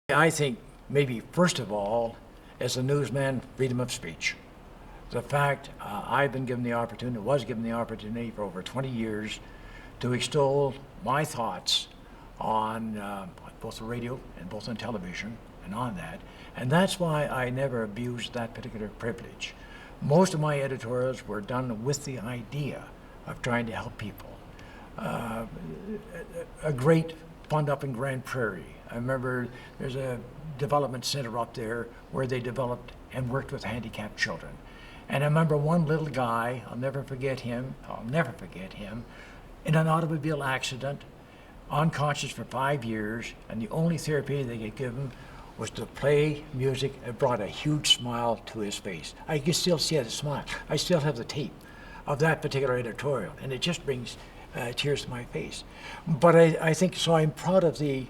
I think maybe first of all, as a newsman, freedom of speech. The fact I've been given the opportunity, was given the opportunity for over 20 years to extol my thoughts on both the radio and both on television and on that. And that's why I never abused that particular privilege. Most of my editorials were done with the idea of trying to help people. A great fund up in Grand Prairie. I remember there's a development center up there where they developed and worked with handicapped children. And I remember one little guy, I'll never forget him, in an automobile accident, unconscious for 5 years, and the only therapy they could give him was to play music. It brought a huge smile to his face. I can still see the smile. I still have the tape of that particular editorial, and it just brings tears to my face. But I think, so I'm proud of the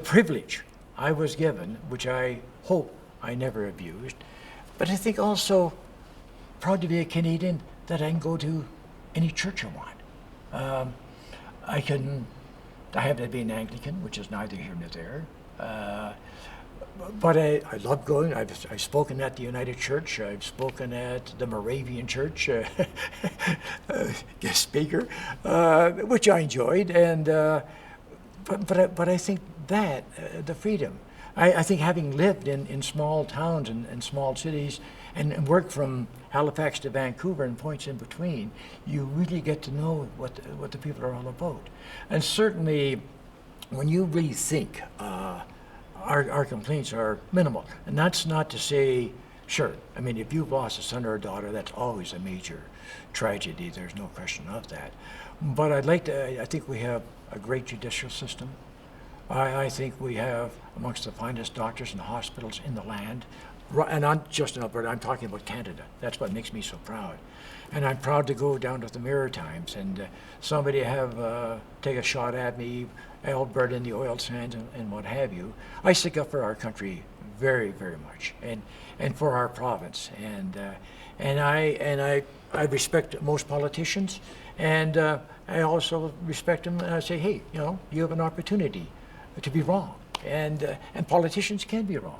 privilege I was given, which I hope I never abused. But I think also proud to be a Canadian that I can go to any church I want. I happen to be an Anglican, which is neither here nor there. But I love going. I've spoken at the United Church. I've spoken at the Moravian Church, guest speaker, which I enjoyed. And but I think that the freedom. I think having lived in small towns and small cities and worked from Halifax to Vancouver and points in between, you really get to know what the people are all about. And certainly, when you really think, our complaints are minimal. And that's not to say, sure, I mean, if you've lost a son or a daughter, that's always a major tragedy. There's no question of that. But I think we have a great judicial system. I think we have amongst the finest doctors and hospitals in the land. And not just in Alberta, I'm talking about Canada. That's what makes me so proud. And I'm proud to go down to the Maritimes and somebody take a shot at me, Alberta and the oil sands and what have you. I stick up for our country very, very much, and for our province. And I respect most politicians, and I also respect them. And I say, hey, you have an opportunity to be wrong, and politicians can be wrong.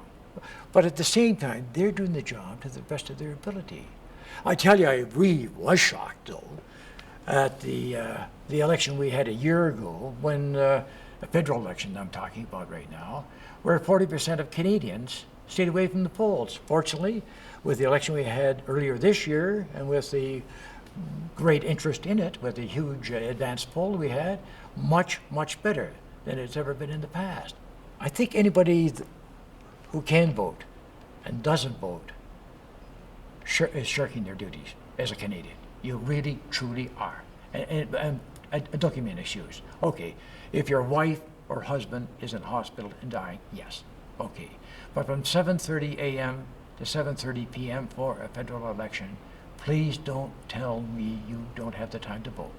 But at the same time, they're doing the job to the best of their ability. I tell you, I really was shocked, though, at the election we had a year ago, when the federal election I'm talking about right now, where 40% of Canadians stayed away from the polls. Fortunately, with the election we had earlier this year, and with the great interest in it, with the huge advanced poll we had, much, much better than it's ever been in the past. I think anybody who can vote and doesn't vote is shirking their duties as a Canadian. You really, truly are. And don't give me an excuse. Okay, if your wife or husband is in hospital and dying, yes, okay. But from 7:30 a.m. to 7:30 p.m. for a federal election, please don't tell me you don't have the time to vote.